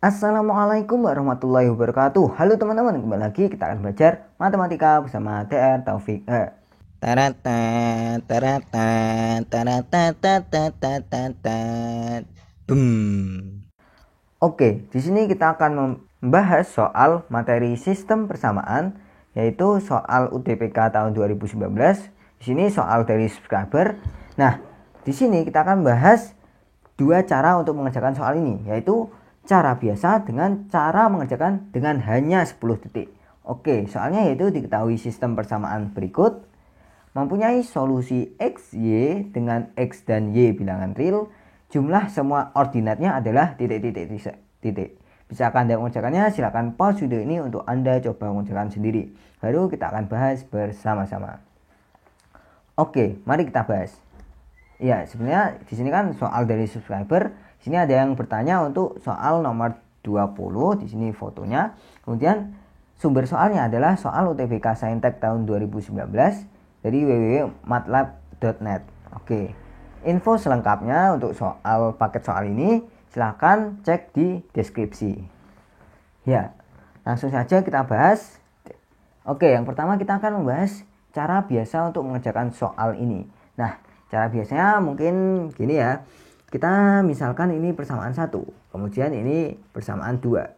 Assalamualaikum warahmatullahi wabarakatuh. Halo teman-teman, kembali lagi kita akan belajar matematika bersama TR Taufik. Oke, di sini kita akan membahas soal materi sistem persamaan, yaitu soal UTBK tahun 2019. Di sini soal dari subscriber. Nah, di sini kita akan bahas dua cara untuk mengerjakan soal ini, yaitu cara biasa dengan cara mengerjakan dengan hanya 10 detik. Oke, soalnya yaitu diketahui sistem persamaan berikut. Mempunyai solusi X, Y dengan X dan Y bilangan real. Jumlah semua ordinatnya adalah titik. Bisa Anda mengerjakannya? Silakan pause video ini untuk Anda coba mengerjakan sendiri. Baru kita akan bahas bersama-sama. Oke, mari kita bahas. Ya, sebenarnya di sini kan soal dari subscriber. Di sini ada yang bertanya untuk soal nomor 20. Di sini fotonya. Kemudian sumber soalnya adalah soal UTBK Saintek tahun 2019 dari www.matlab.net. Oke. Info selengkapnya untuk soal paket soal ini silahkan cek di deskripsi. Ya, langsung saja kita bahas. Oke, yang pertama kita akan membahas cara biasa untuk mengerjakan soal ini. Nah, cara biasanya mungkin gini ya. Kita misalkan ini persamaan 1, kemudian ini persamaan 2.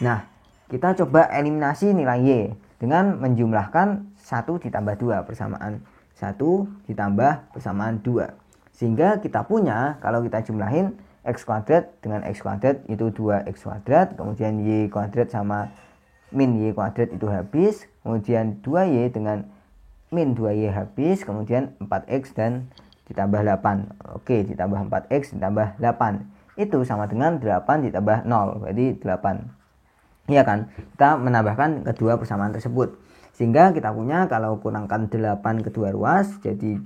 Nah, kita coba eliminasi nilai Y dengan menjumlahkan 1 ditambah 2, persamaan 1 ditambah persamaan 2. Sehingga kita punya, kalau kita jumlahin X kuadrat dengan X kuadrat itu 2X kuadrat, kemudian Y kuadrat sama min Y kuadrat itu habis, kemudian 2Y dengan min 2Y habis, kemudian 4X dan ditambah 8. Oke, ditambah 4X ditambah 8. Itu sama dengan 8 ditambah 0, berarti 8. Iya kan? Kita menambahkan kedua persamaan tersebut. Sehingga kita punya kalau kurangkan 8 kedua ruas, jadi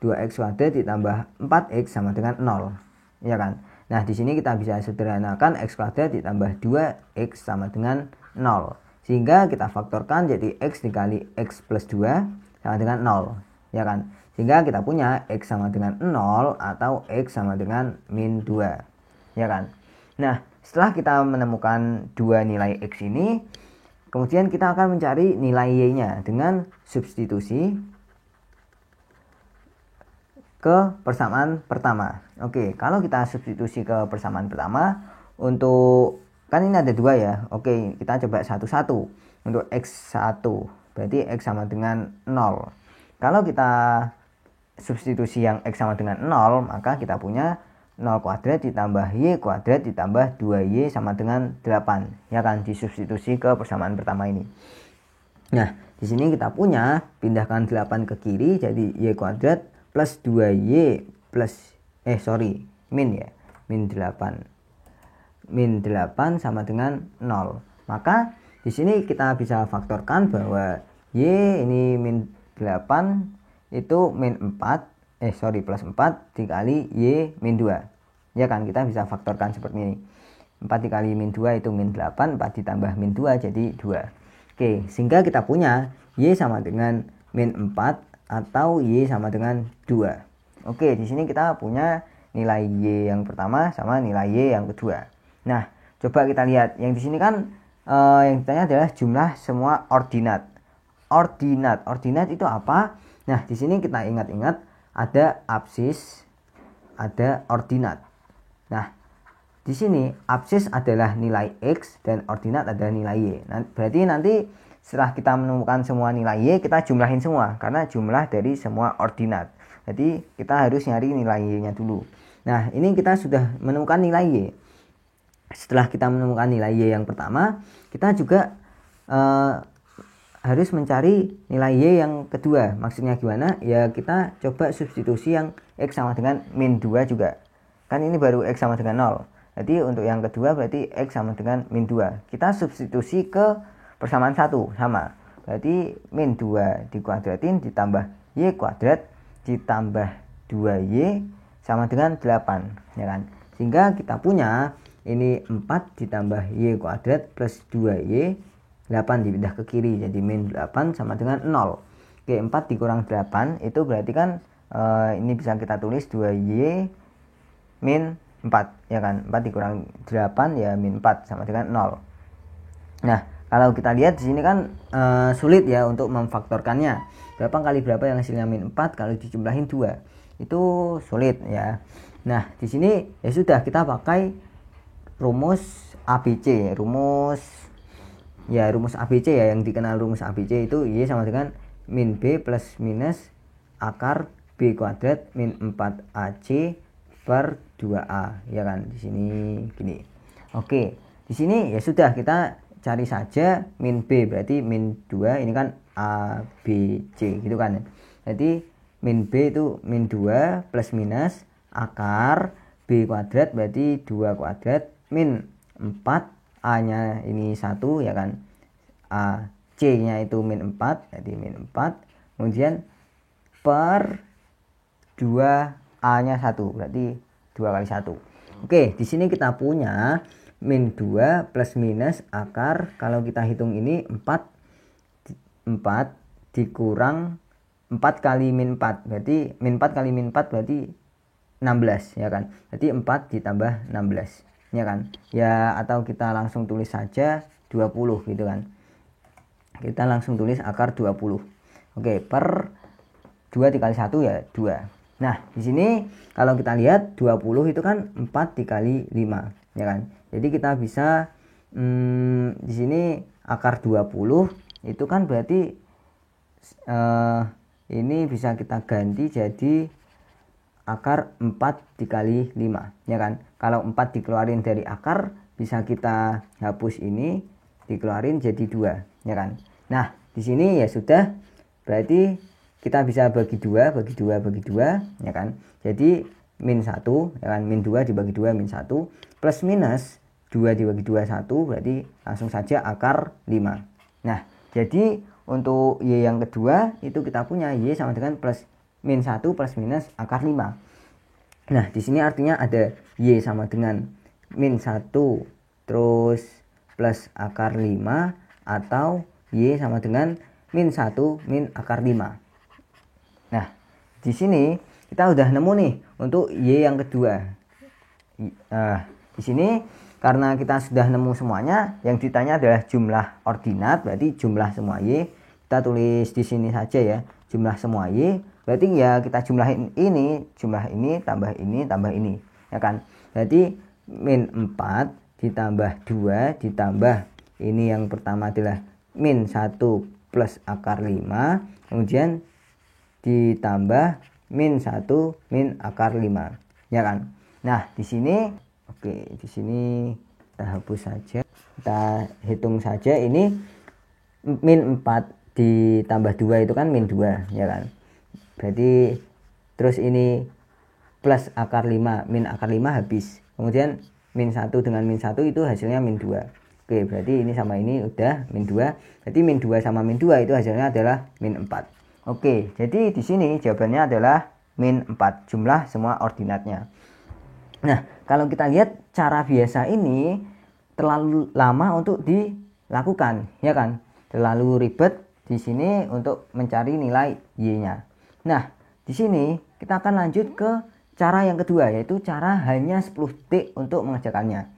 2X kuadrat ditambah 4X sama dengan 0. Iya kan? Nah, di sini kita bisa sederhanakan X kuadrat ditambah 2X sama dengan 0. Sehingga kita faktorkan jadi X dikali X plus 2 sama dengan 0. Ya kan? Sehingga kita punya X sama dengan 0 atau X sama dengan min 2. Ya kan? Nah, setelah kita menemukan dua nilai X ini, kemudian kita akan mencari nilai Y-nya dengan substitusi ke persamaan pertama. Oke, kalau kita substitusi ke persamaan pertama, untuk kan ini ada dua ya. Oke, kita coba satu-satu. Untuk X1, berarti X sama dengan 0. Kalau kita substitusi yang X sama dengan 0, maka kita punya 0 kuadrat ditambah Y kuadrat ditambah 2Y sama dengan 8. Ya kan, disubstitusi ke persamaan pertama ini. Nah, di sini kita punya, pindahkan 8 ke kiri, jadi Y kuadrat plus 2Y plus, min ya, min 8. Min 8 sama dengan 0. Maka di sini kita bisa faktorkan bahwa Y ini min 8 itu min 4 plus 4 dikali Y min 2. Ya kan, kita bisa faktorkan seperti ini. 4 dikali min 2 itu min 8, 4 ditambah min 2 jadi 2. Oke, sehingga kita punya Y sama dengan min 4 atau Y sama dengan 2. Oke, di sini kita punya nilai Y yang pertama sama nilai Y yang kedua. Nah, coba kita lihat. Yang di sini kan yang ditanya adalah jumlah semua ordinat. Ordinat itu apa? Nah, di sini kita ingat-ingat ada absis, ada ordinat. Nah, di sini absis adalah nilai X dan ordinat adalah nilai Y. Nah, berarti nanti setelah kita menemukan semua nilai Y, kita jumlahin semua karena jumlah dari semua ordinat. Jadi kita harus nyari nilai Y-nya dulu. Nah, ini kita sudah menemukan nilai Y. Setelah kita menemukan nilai Y yang pertama, kita juga harus mencari nilai Y yang kedua. Maksudnya gimana? Ya kita coba substitusi yang X sama dengan min 2 juga. Kan ini baru X sama dengan 0. Jadi untuk yang kedua berarti X sama dengan min 2. Kita substitusi ke persamaan 1 sama. Berarti min 2 dikuadratin ditambah Y kuadrat ditambah 2Y sama dengan 8. Ya kan? Sehingga kita punya ini 4 ditambah Y kuadrat plus 2Y, 8 dipindah ke kiri jadi min 8 sama dengan 0. Oke, 4 dikurang 8 itu berarti kan ini bisa kita tulis 2Y min 4 ya kan. 4 dikurang 8 ya min 4 sama dengan 0. Nah, kalau kita lihat di sini kan sulit ya untuk memfaktorkannya. Berapa kali berapa yang hasilnya min 4 kalau dijumlahin 2. Itu sulit ya. Nah, di sini ya sudah kita pakai rumus ABC, rumus ABC ya, yang dikenal rumus ABC itu Y sama dengan min B plus minus akar B kuadrat min 4AC per 2A ya kan. Di sini gini. Oke, di sini ya sudah kita cari saja min B, berarti min 2 ini kan A B C gitu kan. Jadi min B itu min 2 plus minus akar B kuadrat berarti 2 kuadrat min 4, A nya ini 1 ya kan, A C nya itu min 4 jadi min 4, kemudian per 2A nya 1 berarti 2 kali 1. Oke, di sini kita punya min 2 plus minus akar, kalau kita hitung ini 4 dikurang 4 kali min 4 berarti min 4 kali min 4 berarti 16 ya kan. Jadi 4 ditambah 16 ya kan. Ya atau kita langsung tulis saja 20 gitu kan. Kita langsung tulis akar 20. Oke, per 2 dikali 1 ya 2. Nah, di sini kalau kita lihat 20 itu kan 4 dikali 5 ya kan. Jadi kita bisa di sini akar 20 itu kan berarti ini bisa kita ganti jadi akar 4 dikali 5 ya kan. Kalau 4 dikeluarin dari akar bisa kita hapus ini, dikeluarin jadi 2 ya kan. Nah, di sini ya sudah, berarti kita bisa bagi 2 ya kan. Jadi min 1 ya kan, min 2 dibagi 2 min 1 plus minus 2 dibagi 2 1 berarti langsung saja akar 5. Nah, jadi untuk Y yang kedua itu kita punya Y sama dengan plus min 1 plus minus akar 5. Nah, di sini artinya ada Y sama dengan min 1 terus plus akar 5 atau Y sama dengan min 1 min akar 5. Nah, di sini kita udah nemu nih untuk Y yang kedua. Di sini karena kita sudah nemu semuanya, yang ditanya adalah jumlah ordinat, berarti jumlah semua Y. Kita tulis di sini saja ya, jumlah semua Y. Berarti ya kita jumlahin ini, jumlah ini, tambah ini, ya kan. Jadi min 4 ditambah 2 ditambah ini yang pertama adalah min 1 plus akar 5, kemudian ditambah min 1 min akar 5, ya kan. Nah, di sini oke, di sini kita hapus saja. Kita hitung saja ini min 4 ditambah 2 itu kan min 2 ya kan. Berarti terus ini plus akar 5 min akar 5 habis. Kemudian min 1 dengan min 1 itu hasilnya min 2. Oke, berarti ini sama ini udah min 2. Berarti min 2 sama min 2 itu hasilnya adalah min 4. Oke, jadi di sini jawabannya adalah min 4, jumlah semua ordinatnya. Nah, kalau kita lihat cara biasa ini terlalu lama untuk dilakukan, ya kan? Terlalu ribet di sini untuk mencari nilai Y-nya. Nah, di sini kita akan lanjut ke cara yang kedua, yaitu cara hanya 10 detik untuk mengerjakannya.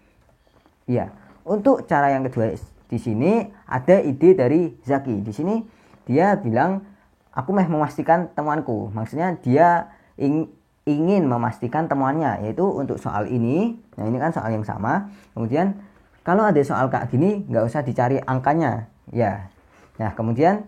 Ya, untuk cara yang kedua di sini ada ide dari Zaki. Di sini dia bilang, aku memastikan temuanku. Maksudnya dia ingin memastikan temuannya, yaitu untuk soal ini. Nah, ini kan soal yang sama. Kemudian kalau ada soal kayak gini nggak usah dicari angkanya ya. Nah, kemudian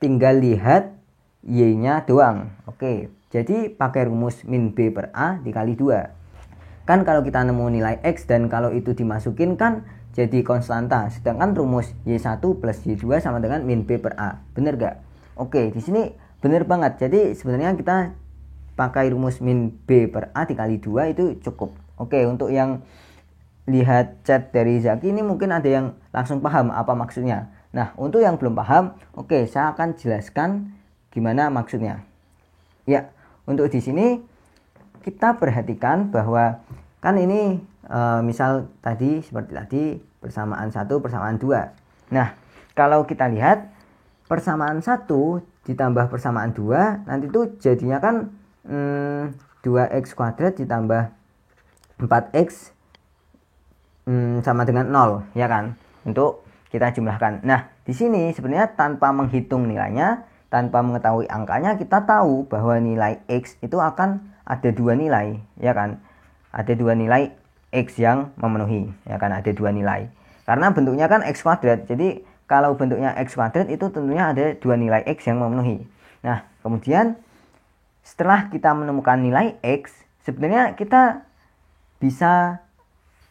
tinggal lihat Y-nya doang. Oke, jadi pakai rumus min B per A dikali 2. Kan kalau kita nemu nilai X dan kalau itu dimasukin kan jadi konstanta. Sedangkan rumus Y1 plus Y2 sama dengan min B per A. Bener gak? Oke, di sini bener banget. Jadi sebenarnya kita pakai rumus min B per A dikali 2 itu cukup. Oke, untuk yang lihat chat dari Zaki ini mungkin ada yang langsung paham apa maksudnya. Nah, untuk yang belum paham, oke, saya akan jelaskan gimana maksudnya. Ya, untuk di sini kita perhatikan bahwa kan ini misal tadi seperti tadi persamaan 1 persamaan 2. Nah, kalau kita lihat persamaan 1 ditambah persamaan 2 nanti itu jadinya kan 2x kuadrat ditambah 4x sama dengan 0, ya kan? Untuk kita jumlahkan. Nah, di sini sebenarnya tanpa menghitung nilainya, tanpa mengetahui angkanya, kita tahu bahwa nilai x itu akan ada dua nilai, ya kan? Ada dua nilai x yang memenuhi, ya kan? Ada dua nilai. Karena bentuknya kan x kuadrat. Jadi kalau bentuknya x kuadrat itu tentunya ada dua nilai x yang memenuhi. Nah, kemudian setelah kita menemukan nilai x, sebenarnya kita bisa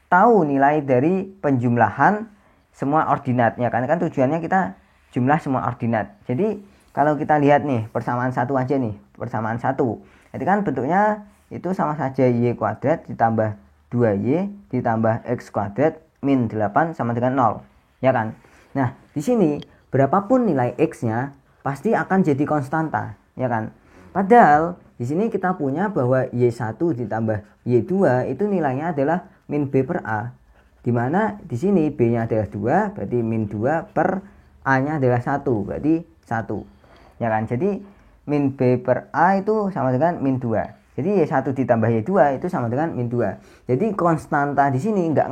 tahu nilai dari penjumlahan semua ordinat, ya kan? Kan tujuannya kita jumlah semua ordinat. Jadi kalau kita lihat nih persamaan satu aja nih, persamaan satu, jadi kan bentuknya itu sama saja y kuadrat ditambah 2y ditambah x kuadrat min 8 sama dengan 0, ya kan? Nah, di sini berapapun nilai x-nya pasti akan jadi konstanta, ya kan? Padahal di sini kita punya bahwa y1 ditambah y2 itu nilainya adalah min b per a, dimana di sini b-nya adalah 2, berarti min 2 per a-nya adalah 1, berarti 1, ya kan? Jadi min b per a itu sama dengan min 2. Jadi y1 ditambah y2 itu sama dengan min 2. Jadi konstanta di sini nggak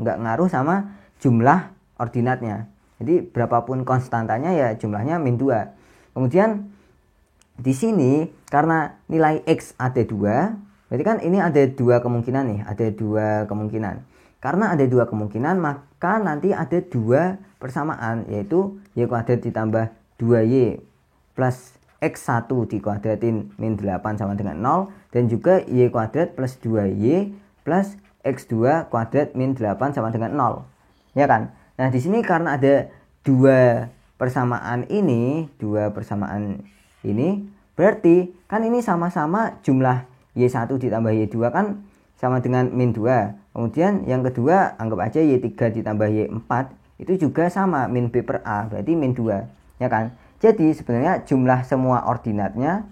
ngaruh sama jumlah ordinatnya. Jadi berapapun konstantanya ya jumlahnya min 2. Kemudian di sini karena nilai x ada 2, berarti kan ini ada dua kemungkinan nih, ada dua kemungkinan. Karena ada dua kemungkinan, maka nanti ada dua persamaan, yaitu y kuadrat ditambah 2y plus x1 dikuadratin min 8 sama dengan 0, dan juga y kuadrat plus 2y plus x2 kuadrat min 8 sama dengan 0, ya kan? Nah, di sini karena ada dua persamaan ini, berarti kan ini sama-sama jumlah y1 ditambah y2 kan sama dengan min 2. Kemudian yang kedua anggap aja y3 ditambah y4 itu juga sama min b per a, berarti min 2, ya kan? Jadi sebenarnya jumlah semua ordinatnya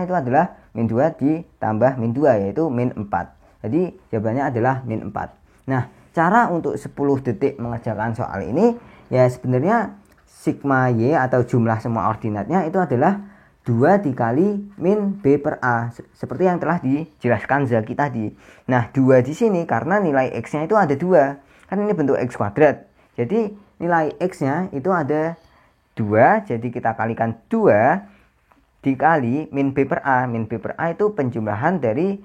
itu adalah min 2 ditambah min 2, yaitu min 4. Jadi jawabannya adalah min 4. Nah, cara untuk 10 detik mengerjakan soal ini ya sebenarnya sigma y atau jumlah semua ordinatnya itu adalah 2 dikali min b per a, seperti yang telah dijelaskan Zaki tadi. Nah, 2 di sini karena nilai x-nya itu ada 2. Kan ini bentuk x kuadrat. Jadi nilai x-nya itu ada 2, jadi kita kalikan 2 dikali min b per a. Min b per a itu penjumlahan dari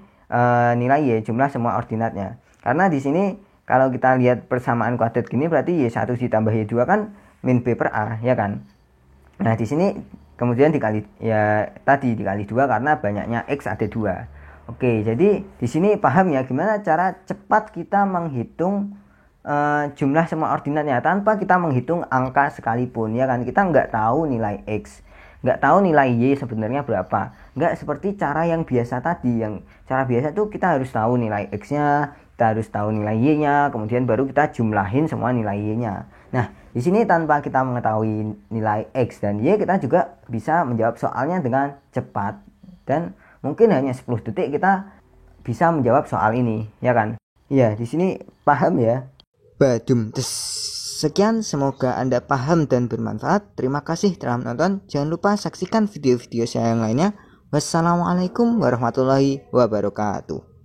nilai y, jumlah semua ordinatnya. Karena di sini kalau kita lihat persamaan kuadrat gini berarti y1 ditambah y2 kan min b per a, ya kan? Nah, di sini kemudian dikali 2 karena banyaknya x ada 2. Oke, jadi di sini paham ya gimana cara cepat kita menghitung jumlah semua ordinatnya tanpa kita menghitung angka sekalipun, ya kan? Kita nggak tahu nilai x, nggak tahu nilai y sebenarnya berapa. Nggak seperti cara yang biasa tadi, yang cara biasa tuh kita harus tahu nilai x-nya, kita harus tahu nilai y-nya, kemudian baru kita jumlahin semua nilai y-nya. Nah, di sini tanpa kita mengetahui nilai x dan y, kita juga bisa menjawab soalnya dengan cepat, dan mungkin hanya 10 detik kita bisa menjawab soal ini, ya kan? Ya, di sini paham ya? Badum tes. Sekian, semoga Anda paham dan bermanfaat. Terima kasih telah menonton. Jangan lupa saksikan video-video saya yang lainnya. Wassalamualaikum warahmatullahi wabarakatuh.